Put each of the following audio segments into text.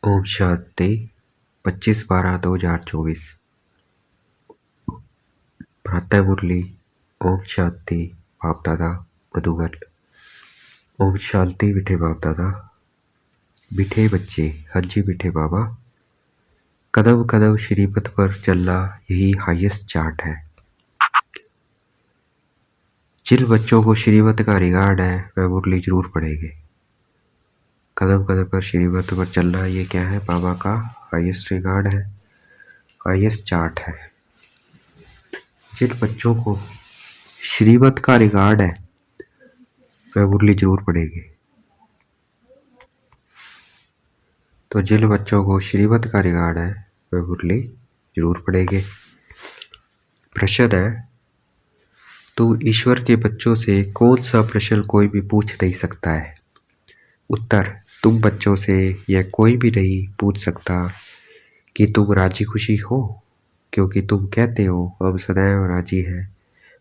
ओम शांति 25/12/2024 प्रातः मुरली। ओम शांति बाप दादा मधुबन। ओम शांति बिठे बाप दादा। बिठे बच्चे, हाँ जी बिठे बाबा। कदम कदम श्रीपथ पर चलना यही हाईएस्ट चार्ट है। जिन बच्चों को श्रीमत का रिगार्ड है वह मुरली जरूर पढ़ेंगे। कदम कदम पर श्रीमत पर चलना ये क्या है? बाबा का हाईएस्ट रिगार्ड है, हाईएस्ट चार्ट है। जिन बच्चों को श्रीमत का रिगार्ड है वह मुरली जरूर पढ़ेंगे। तो जिन बच्चों को श्रीमत का रिगार्ड है वह मुरली जरूर पढ़ेंगे। प्रश्न है, तुम ईश्वर के बच्चों से कौन सा प्रश्न कोई भी पूछ नहीं सकता है? उत्तर, तुम बच्चों से यह कोई भी नहीं पूछ सकता कि तुम राजी खुशी हो, क्योंकि तुम कहते हो हम सदैव राजी हैं।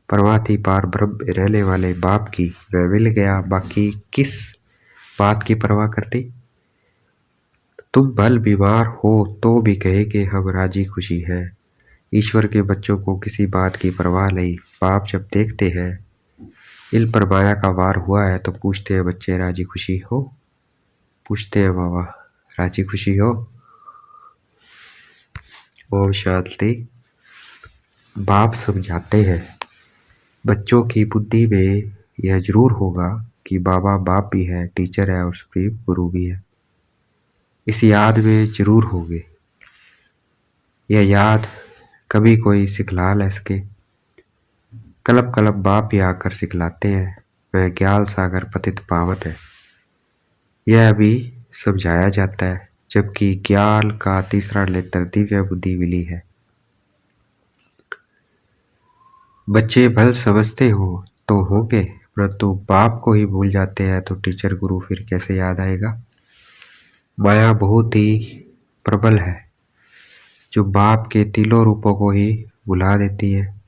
परमार्थी पार ब्रह्म रहने वाले बाप की वह मिल गया, बाकी किस बात की परवाह करनी? तुम भल बीमार हो तो भी कहे कि हम राजी खुशी हैं। ईश्वर के बच्चों को किसी बात की परवाह नहीं। बाप जब देखते हैं इन पर माया का वार हुआ है तो पूछते हैं बच्चे राजी खुशी हो? पूछते हैं बाबा राजी खुशी हो? ओम शांति। बाप समझाते हैं बच्चों की बुद्धि में यह जरूर होगा कि बाबा बाप भी है, टीचर है और सुप्रीम गुरु भी है। इस याद में जरूर होंगे। यह याद कभी कोई सिखला ले सके। कलब कलब बाप ही आकर सिखलाते हैं। वह ज्ञान सागर पतित पावन है, यह अभी समझाया जाता है, जबकि ज्ञान का तीसरा नेत्र दिव्य बुद्धि मिली है। बच्चे भल समझते हो तो होंगे, परंतु बाप को ही भूल जाते हैं तो टीचर गुरु फिर कैसे याद आएगा? माया बहुत ही प्रबल है जो बाप के तीनों रूपों को ही भुला देती है।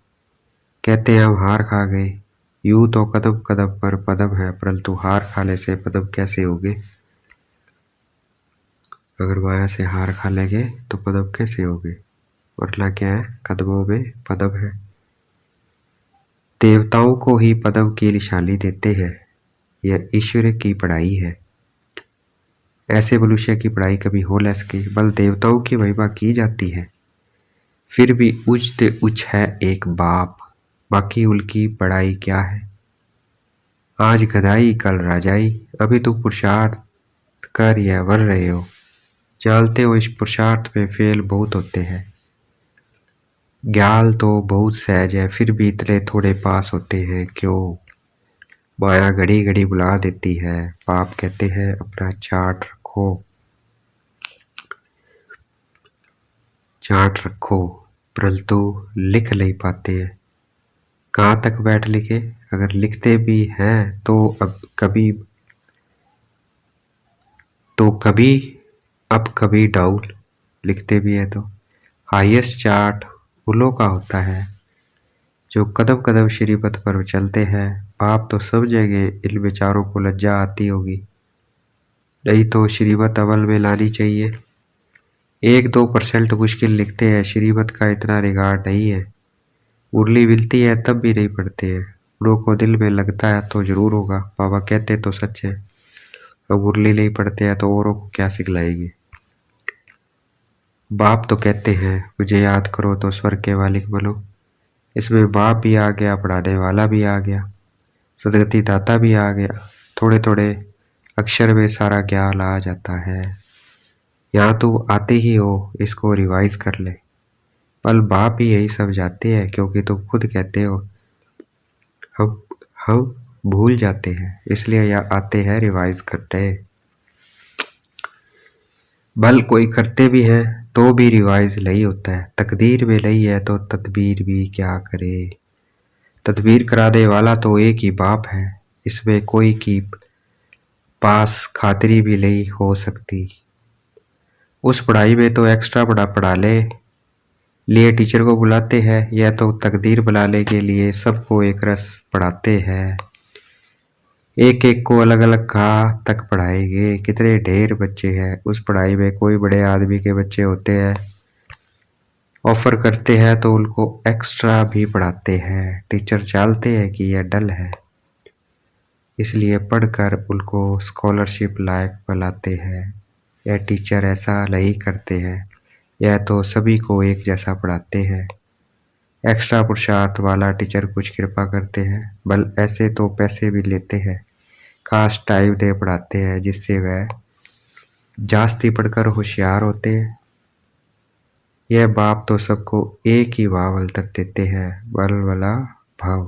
कहते हैं हम हार खा गए। यूं तो कदम कदम पर पदम है, परंतु हार खाने से पदम कैसे होगे? अगर माया से हार खा लेंगे तो पदम कैसे होगे? वरना क्या है? कदमों में पदम है। देवताओं को ही पदम की निशानी देते हैं। यह ईश्वर की पढ़ाई है। ऐसे मनुष्य की पढ़ाई कभी हो न सके। बल देवताओं की महिमा की जाती है, फिर भी उच्च उच्च है एक बाप। बाकी उनकी पढ़ाई क्या है? आज गधाई कल राजाई। अभी तुम पुरुषार्थ कर यह बन रहे हो। जानते हो इस पुरुषार्थ में फेल बहुत होते हैं। ज्ञान तो बहुत सहज है, फिर भी इतने थोड़े पास होते हैं क्यों? माया घड़ी घड़ी बुला देती है। बाप कहते हैं अपना चार्ट रखो, चार्ट रखो, परंतु लिख नहीं पाते हैं। कहाँ तक बैठ लिखे? अगर लिखते भी हैं तो कभी डाउन। लिखते भी है तो हाईएस्ट चार्ट उलों का होता है जो कदम कदम श्रीपथ पर चलते हैं। आप तो समझेंगे इन बेचारों को लज्जा आती होगी, नहीं तो श्रीमत अमल में लानी चाहिए। 1-2% मुश्किल लिखते हैं, श्रीमत का इतना रिगार्ड नहीं है। मुरली मिलती है तब भी नहीं पढ़ते हैं। उन को दिल में लगता है तो जरूर होगा। बाबा कहते तो सच है। अब मुरली नहीं पढ़ते हैं तो औरों को क्या सिखलाएंगे? बाप तो कहते हैं मुझे याद करो तो स्वर्ग के मालिक बनो। इसमें बाप भी आ गया, पढ़ाने वाला भी आ गया, सदगति दाता भी आ गया। थोड़े थोड़े अक्षर में सारा ज्ञान आ जाता है। यहाँ तो आते ही हो, इसको रिवाइज कर ले। पल बाप ही यही समझाते हैं, क्योंकि तुम खुद कहते हो हम हम भूल जाते हैं, इसलिए यहाँ आते हैं रिवाइज करते हैं। भल कोई करते भी हैं तो भी रिवाइज नहीं होता है। तकदीर में नहीं है तो तदबीर भी क्या करे? तदबीर कराने वाला तो एक ही बाप है, इसमें कोई की पास खातिरी भी नहीं हो सकती। उस पढ़ाई में तो एक्स्ट्रा पढ़ा ले लिए टीचर को बुलाते हैं, यह तो तकदीर बुलाने के लिए सबको एक रस पढ़ाते हैं। एक एक को अलग अलग कहाँ तक पढ़ाएंगे, कितने ढेर बच्चे हैं उस पढ़ाई में। कोई बड़े आदमी के बच्चे होते हैं, ऑफर करते हैं तो उनको एक्स्ट्रा भी पढ़ाते हैं। टीचर जानते हैं कि यह डल है, इसलिए पढ़कर उनको स्कॉलरशिप लायक बनाते हैं। यह टीचर ऐसा नहीं करते हैं, यह तो सभी को एक जैसा पढ़ाते हैं। एक्स्ट्रा पुरुषार्थ वाला टीचर कुछ कृपा करते हैं, बल ऐसे तो पैसे भी लेते हैं। खास टाइम दे पढ़ाते हैं जिससे वह जास्ती पढ़कर होशियार होते हैं। यह बाप तो सबको एक ही भाव तक देते हैं, बल वाला भाव।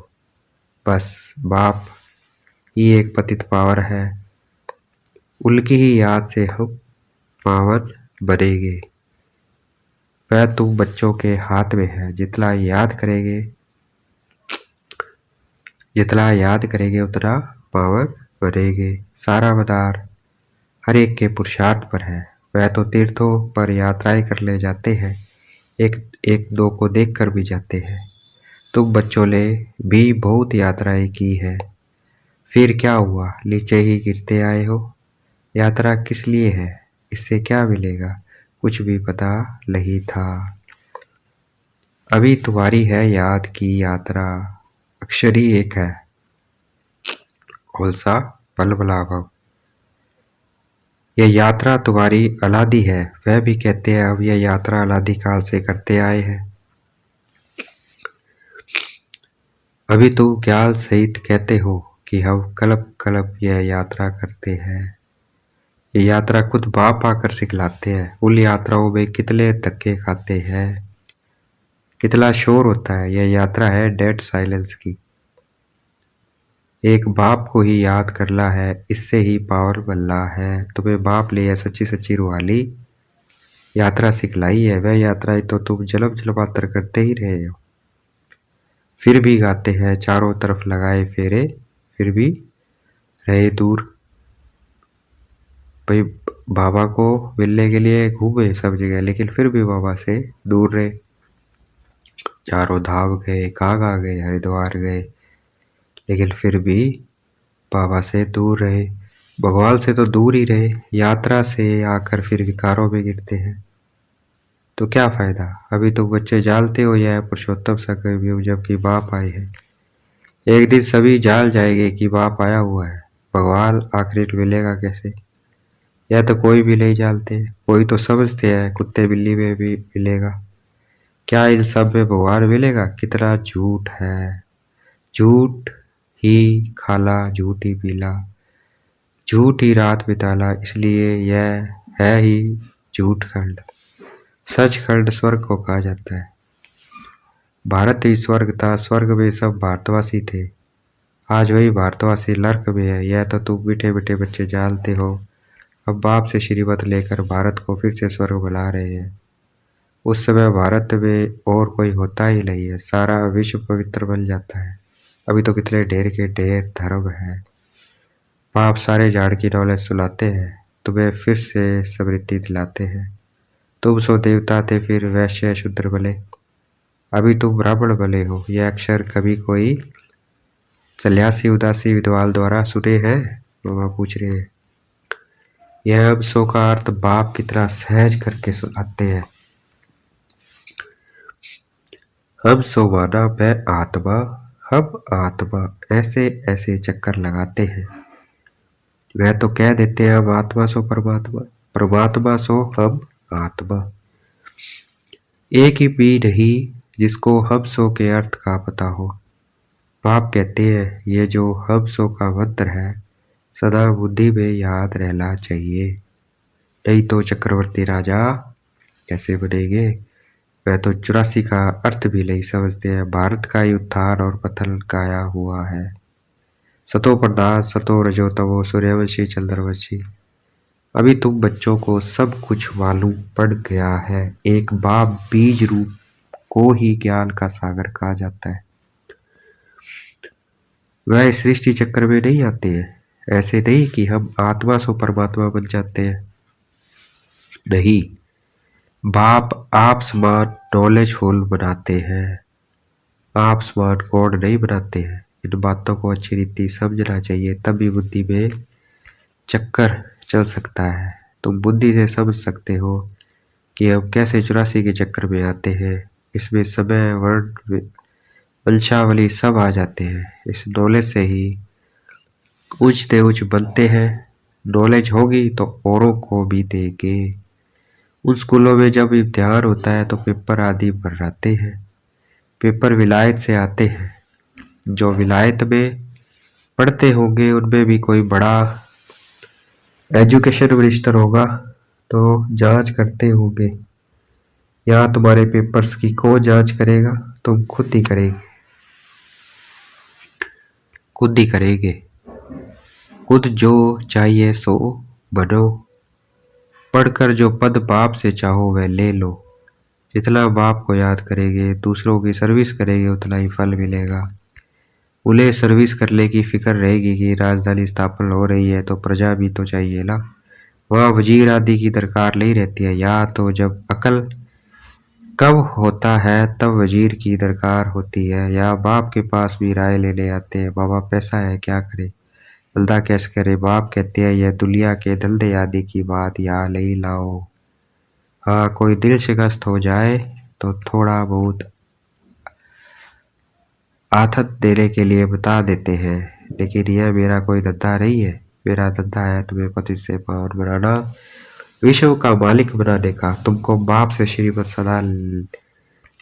बस बाप ही एक पतित पावर है, उनकी ही याद से हम पावन बनेंगे। वह तुम बच्चों के हाथ में है, जितना याद करेंगे उतना पावन बनेंगे। सारा मदार हर एक के पुरुषार्थ पर है। वह तो तीर्थों पर यात्राएं कर ले जाते हैं, एक एक दो को देख कर भी जाते हैं। तुम बच्चों ने भी बहुत यात्राएं की है, फिर क्या हुआ, नीचे ही गिरते आए हो। यात्रा किस लिए है, इससे क्या मिलेगा, कुछ भी पता नहीं था। अभी तुम्हारी है याद की यात्रा, अक्षर ही एक है। कौन सा बलबलाभव, यह यात्रा तुम्हारी अनादि है। वह भी कहते हैं अब यह यात्रा अनादि काल से करते आए हैं। अभी तुम ज्ञान सहित कहते हो कि हम कल्प कल्प यह यात्रा करते हैं। ये यात्रा खुद बाप आकर सिखलाते हैं। उन यात्राओं में कितने धक्के खाते हैं, कितना शोर होता है। यह यात्रा है डेड साइलेंस की। एक बाप को ही याद करना है, इससे ही पावर बनना है। तुम्हें बाप ले सच्ची सच्ची रूहानी यात्रा सिखलाई है। वह यात्राएं तो तुम जलब जलबातर करते ही रहे हो, फिर भी गाते हैं चारों तरफ लगाए फेरे, फिर भी रहे दूर। भाई बाबा को मिलने के लिए घूमे सब जगह, लेकिन फिर भी बाबा से दूर रहे। चारों धाम गए, कागा गए, हरिद्वार गए, लेकिन फिर भी बाबा से दूर रहे। भगवान से तो दूर ही रहे, यात्रा से आकर फिर विकारों में गिरते हैं। तो क्या फायदा। अभी तो बच्चे जानते हो यह पुरुषोत्तम सा कलयुग जबकि बाप आए हैं। एक दिन सभी जान जाएंगे कि बाप आया हुआ है। भगवान आखिर मिलेगा कैसे, यह तो कोई भी नहीं जानते। कोई तो समझते हैं कुत्ते बिल्ली में भी मिलेगा, क्या इन सब में भगवान मिलेगा। कितना झूठ है, झूठ ही खाला झूठ ही पीला, झूठ ही रात बिताला। इसलिए यह है ही झूठ खंड। सच खंड स्वर्ग को कहा जाता है। भारत ही स्वर्ग था, स्वर्ग में सब भारतवासी थे। आज वही भारतवासी नर्क में है, यह तो तुम बेटे बेटे बच्चे जानते हो। अब बाप से श्रीमत लेकर भारत को फिर से स्वर्ग बुला रहे हैं। उस समय भारत में और कोई होता ही नहीं है, सारा विश्व पवित्र बन जाता है। अभी तो कितने ढेर के ढेर धर्म है। बाप सारे झाड़ की नॉलेज सुलाते हैं, तुम्हें फिर से स्मृति दिलाते हैं। तुम सो देवता थे, फिर वैश्य शूद्र बने, अभी तुम ब्राह्मण बने हो। यह अक्षर कभी कोई सन्यासी उदासी विद्वान द्वारा सुने हैं, बाबा पूछ रहे हैं। यह अब सो का अर्थ बाप कितना सहज करके सुनाते हैं। हम सो माना मैं आत्मा, हम आत्मा, ऐसे ऐसे चक्कर लगाते हैं। वह तो कह देते हैं हम आत्मा सो परमात्मा, परमात्मा सो हम आत्मा। एक ही भी नहीं जिसको हम सो के अर्थ का पता हो। बाप कहते हैं ये जो हम सो का मंत्र है सदा बुद्धि में याद रहना चाहिए, नहीं तो चक्रवर्ती राजा कैसे बनेंगे। वह तो 84 का अर्थ भी नहीं समझते हैं। भारत का ही उत्थान और पतन गाया हुआ है। सतो प्रधान सतो रजो तमो, सूर्यवंशी चंद्रवंशी। अभी तुम बच्चों को सब कुछ मालूम पड़ गया है। एक बाप बीज रूप को ही ज्ञान का सागर कहा जाता है। वह सृष्टि चक्र में नहीं आते हैं, ऐसे नहीं कि हम आत्मा सो परमात्मा बन जाते हैं, नहीं। बाप आप समान नॉलेजफुल बनाते हैं, आप समान गॉड नहीं बनाते हैं। इन बातों को अच्छी रीति समझना चाहिए, तभी बुद्धि में चक्कर चल सकता है। तुम बुद्धि से समझ सकते हो कि हम कैसे 84 के चक्कर में आते हैं। इसमें समय, वर्ण, वंशावली सब आ जाते हैं। इस नॉलेज से ही ऊंचते ऊंच बनते हैं। नॉलेज होगी तो औरों को भी देंगे। उन स्कूलों में जब इम्तिहान होता है तो पेपर आदि भर जाते हैं। पेपर विलायत से आते हैं। जो विलायत में पढ़ते होंगे उनमें भी कोई बड़ा एजुकेशन मिनिस्टर होगा तो जांच करते होंगे। यहाँ तुम्हारे पेपर्स की कौन जांच करेगा? तुम खुद ही करेंगे, खुद ही करेंगे। खुद जो चाहिए सो बनो। पढ़कर जो पद बाप से चाहो वह ले लो। जितना बाप को याद करेंगे, दूसरों की सर्विस करेंगे, उतना ही फल मिलेगा। उन्हें सर्विस करने की फिक्र रहेगी कि राजधानी स्थापना हो रही है तो प्रजा भी तो चाहिए ना। वह वजीर आदि की दरकार नहीं रहती है। या तो जब अकल कब होता है तब वजीर की दरकार होती है। या बाप के पास भी राय लेने आते हैं, बाबा पैसा है क्या करे, धंधा कैसे करे। बाप कहते हैं यह दुनिया के धंधे आदि की बात यहाँ नहीं लाओ। हाँ, कोई दिल शिकस्त हो जाए तो थोड़ा बहुत आथत देने के लिए बता देते हैं, लेकिन यह मेरा कोई धंधा नहीं है। मेरा धंधा है तुम्हें पति से पावन बनाना, विश्व का मालिक बनाने का। तुमको बाप से श्रीमत सदा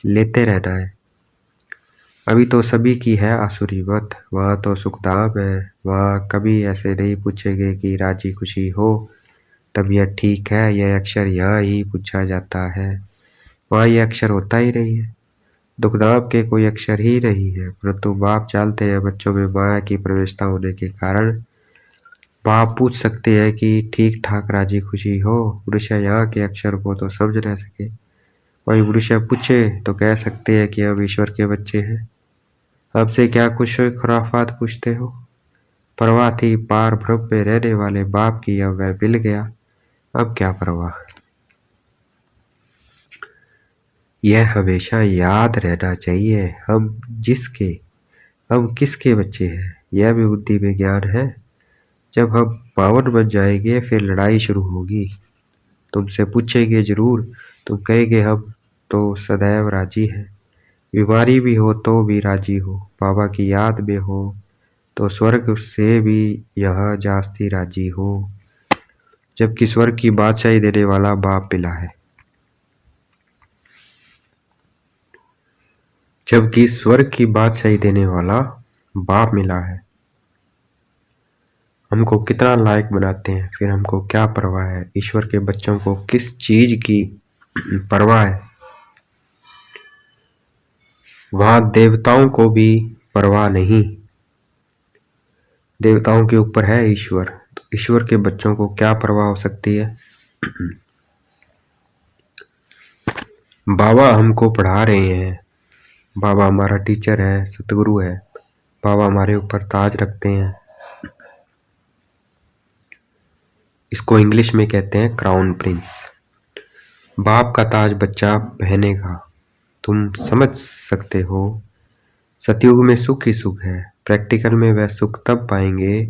लेते रहना है। अभी तो सभी की है आसुरी मत। वहाँ तो सुखधाम है। वहाँ कभी ऐसे नहीं पूछेंगे कि राजी खुशी हो, तबीयत ठीक है। यह अक्षर यहाँ ही पूछा जाता है, वहाँ यह अक्षर होता ही नहीं है। दुखधाम के कोई अक्षर ही नहीं है। परंतु बाप जानते हैं बच्चों में माया की प्रवेशता होने के कारण बाप पूछ सकते हैं कि ठीक ठाक राजी खुशी हो। मनुष्य यहाँ के अक्षर को तो समझ न सके, वही मनुष्य पूछे तो कह सकते हैं कि हम ईश्वर के बच्चे हैं। हमसे क्या कुछ खुराफात पूछते हो? परवाह थी पार ब्रह्म में रहने वाले बाप की, अब वह मिल गया, अब क्या परवाह। यह हमेशा याद रहना चाहिए। हम किसके बच्चे हैं, यह भी बुद्धि में ज्ञान है। जब हम पावन बन जाएंगे फिर लड़ाई शुरू होगी। तुमसे पूछेंगे जरूर, तुम कहेंगे हम तो सदैव राजी हैं। बीमारी भी हो तो भी राजी हो, बाबा की याद में हो तो स्वर्ग से भी यहाँ जास्ती राजी हो। जबकि स्वर्ग की बादशाही देने वाला बाप मिला है। जबकि स्वर्ग की बादशाही देने वाला बाप मिला है। हमको कितना लायक बनाते हैं, फिर हमको क्या परवाह है। ईश्वर के बच्चों को किस चीज की परवाह है? वहां देवताओं को भी परवाह नहीं। देवताओं के ऊपर है ईश्वर, तो ईश्वर के बच्चों को क्या परवाह हो सकती है? बाबा हमको पढ़ा रहे हैं, बाबा हमारा टीचर है, सतगुरु है। बाबा हमारे ऊपर ताज रखते हैं। इसको इंग्लिश में कहते हैं क्राउन प्रिंस। बाप का ताज बच्चा पहनेगा। तुम समझ सकते हो, सतयुग में सुख ही सुख है। प्रैक्टिकल में वह सुख तब पाएंगे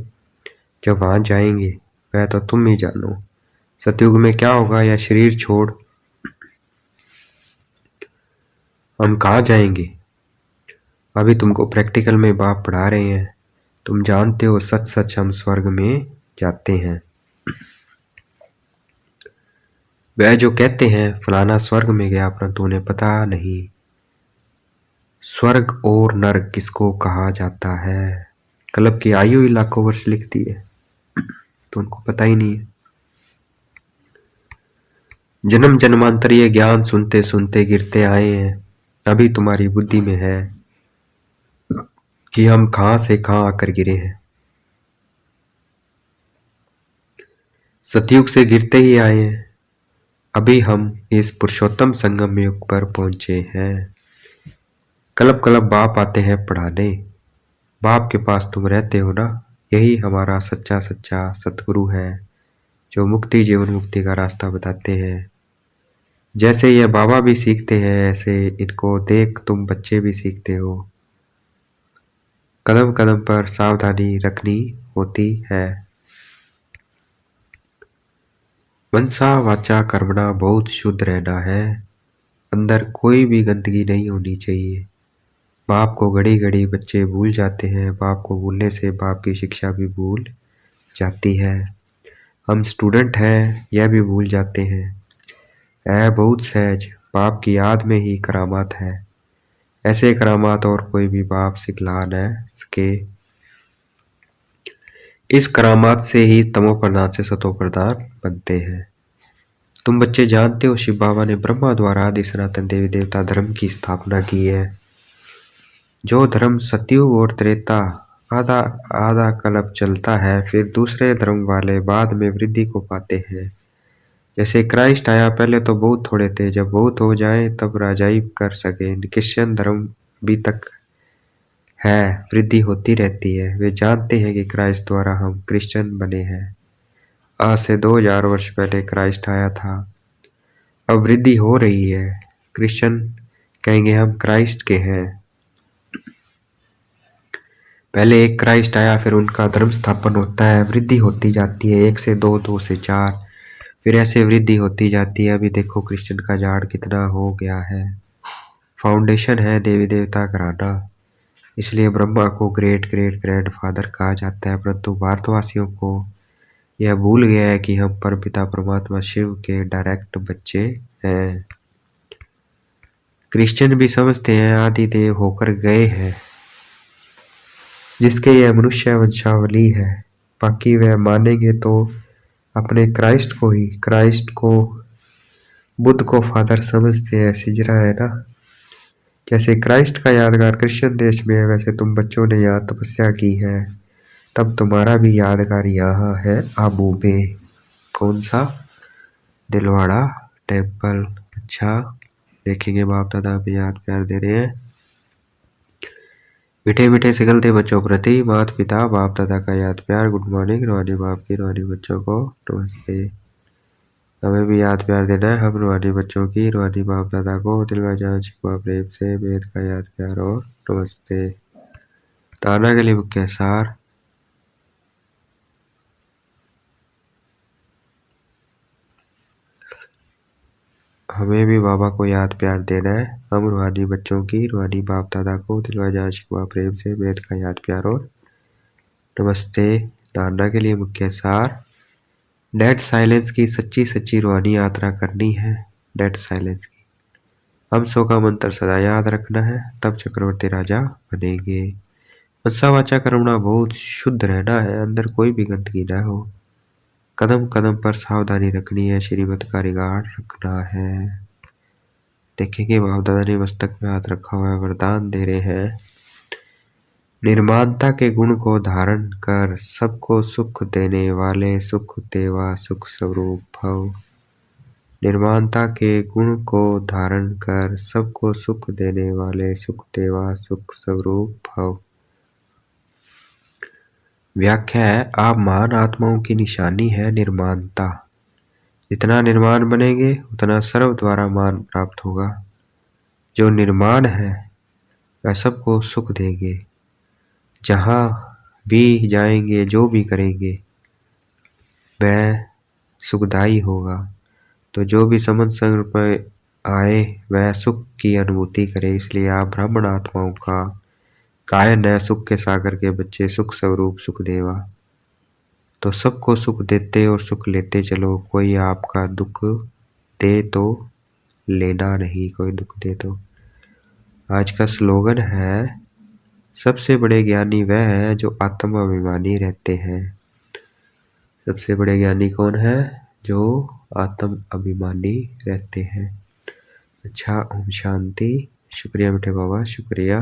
जब वहां जाएंगे, वह तो तुम ही जानो। सतयुग में क्या होगा, यह शरीर छोड़ हम कहाँ जाएंगे। अभी तुमको प्रैक्टिकल में बाप पढ़ा रहे हैं। तुम जानते हो सच सच हम स्वर्ग में जाते हैं। वह जो कहते हैं फलाना स्वर्ग में गया, परंतु उन्हें पता नहीं स्वर्ग और नरक किसको कहा जाता है। क्लब की आयु ही लाखों वर्ष लिखती है, तो उनको पता ही नहीं है। जन्म जन्मांतर ये ज्ञान सुनते सुनते गिरते आए हैं। अभी तुम्हारी बुद्धि में है कि हम कहां से कहां आकर गिरे हैं। सतयुग से गिरते ही आए हैं। अभी हम इस पुरुषोत्तम संगम युग पर पहुंचे हैं। क्लब क्लब बाप आते हैं पढ़ाने। बाप के पास तुम रहते हो ना, यही हमारा सच्चा सच्चा सतगुरु है जो मुक्ति जीवन मुक्ति का रास्ता बताते हैं। जैसे ये बाबा भी सीखते हैं, ऐसे इनको देख तुम बच्चे भी सीखते हो। कदम कदम पर सावधानी रखनी होती है। मनसा वाचा कर्मणा बहुत शुद्ध रहना है। अंदर कोई भी गंदगी नहीं होनी चाहिए। बाप को घड़ी घड़ी बच्चे भूल जाते हैं। बाप को भूलने से बाप की शिक्षा भी भूल जाती है। हम स्टूडेंट हैं यह भी भूल जाते हैं। है बहुत सहज, बाप की याद में ही करामात है। ऐसे करामात और कोई भी बाप सिखला न सके। इस करामात से ही तमो प्रधान से सतो प्रधान बनते हैं। तुम बच्चे जानते हो शिव बाबा ने ब्रह्मा द्वारा आदि सनातन देवी देवता धर्म की स्थापना की है। जो धर्म सतयुग और त्रेता आधा आधा कल्प चलता है, फिर दूसरे धर्म वाले बाद में वृद्धि को पाते हैं। जैसे क्राइस्ट आया, पहले तो बहुत थोड़े थे, जब बहुत हो जाए तब राजाई कर सके। क्रिश्चियन धर्म अभी तक है, वृद्धि होती रहती है। वे जानते हैं कि क्राइस्ट द्वारा हम क्रिश्चियन बने हैं। आज से 2000 वर्ष पहले क्राइस्ट आया था। अब वृद्धि हो रही है। क्रिश्चियन कहेंगे हम क्राइस्ट के हैं। पहले एक क्राइस्ट आया, फिर उनका धर्म स्थापन होता है, वृद्धि होती जाती है। 1 से 2, 2 से 4, फिर ऐसे वृद्धि होती जाती है। अभी देखो क्रिश्चियन का झाड़ कितना हो गया है। फाउंडेशन है देवी देवता घराना, इसलिए ब्रह्मा को ग्रेट ग्रेट ग्रैंड फादर कहा जाता है। परंतु भारतवासियों को यह भूल गया है कि हम परमपिता परमात्मा शिव के डायरेक्ट बच्चे हैं। क्रिश्चियन भी समझते हैं आदि देव होकर गए हैं, जिसके यह मनुष्य वंशावली है। बाकी वह मानेंगे तो अपने क्राइस्ट को ही, क्राइस्ट को बुद्ध को फादर समझते हैं। सिजरा है ना, जैसे क्राइस्ट का यादगार क्रिश्चियन देश में है, वैसे तुम बच्चों ने यहाँ तपस्या की है, तब तुम्हारा भी यादगार यहाँ है आबू में। कौन सा? दिलवाड़ा टेम्पल। अच्छा, देखेंगे बाप दादा भी याद प्यार दे रहे हैं। मीठे मीठे सिगलते बच्चों प्रति माता पिता बाप दादा का याद प्यार। गुड मॉर्निंग रूहानी बाप की, रूहानी बच्चों को नमस्ते। हमें भी याद प्यार देना है। हम रूहानी बच्चों की, रूहानी बाप दादा को दिलवा जान शिकवा प्रेम से वेद का याद प्यार और नमस्ते। ताना के लिए मुख्य सार। हमें भी बाबा को याद प्यार देना है। हम रूहानी बच्चों की, रूहानी बाप दादा को दिलवा जान शिकवा प्रेम से वेद का याद प्यार और नमस्ते। धारणा के लिए मुख्य सार। डेड साइलेंस की सच्ची सच्ची रूहानी यात्रा करनी है। डेड साइलेंस की हम सो का मंत्र सदा याद रखना है, तब चक्रवर्ती राजा बनेंगे। मनसा वाचा कर्मणा बहुत शुद्ध रहना है। अंदर कोई भी गंदगी न हो। कदम कदम पर सावधानी रखनी है। श्रीमत का रिगार्ड रखना है। देखेंगे बाप दादा ने मस्तक में हाथ रखा हुआ है, वरदान दे रहे हैं। निर्माणता के गुण को धारण कर सबको सुख देने वाले सुख देवा सुख स्वरूप भव। निर्माणता के गुण को धारण कर सबको सुख देने वाले सुख देवा सुख स्वरूप भव। व्याख्या है, आप महान आत्माओं की निशानी है निर्माणता। जितना निर्माण बनेंगे उतना सर्व द्वारा मान प्राप्त होगा। जो निर्माण है वह सबको सुख देंगे। जहाँ भी जाएंगे, जो भी करेंगे, वह सुखदायी होगा। तो जो भी संबंध संग पर आए वह सुख की अनुभूति करे। इसलिए आप ब्राह्मण आत्माओं का गायन है, सुख के सागर के बच्चे, सुख स्वरूप सुख देवा। तो सबको सुख देते और सुख लेते चलो। कोई आपका दुख दे तो लेना नहीं, कोई दुख दे तो। आज का स्लोगन है, सबसे बड़े ज्ञानी वह है जो आत्म अभिमानी रहते हैं। सबसे बड़े ज्ञानी कौन है? जो आत्म अभिमानी रहते हैं। अच्छा, ओम शांति। शुक्रिया मीठे बाबा, शुक्रिया।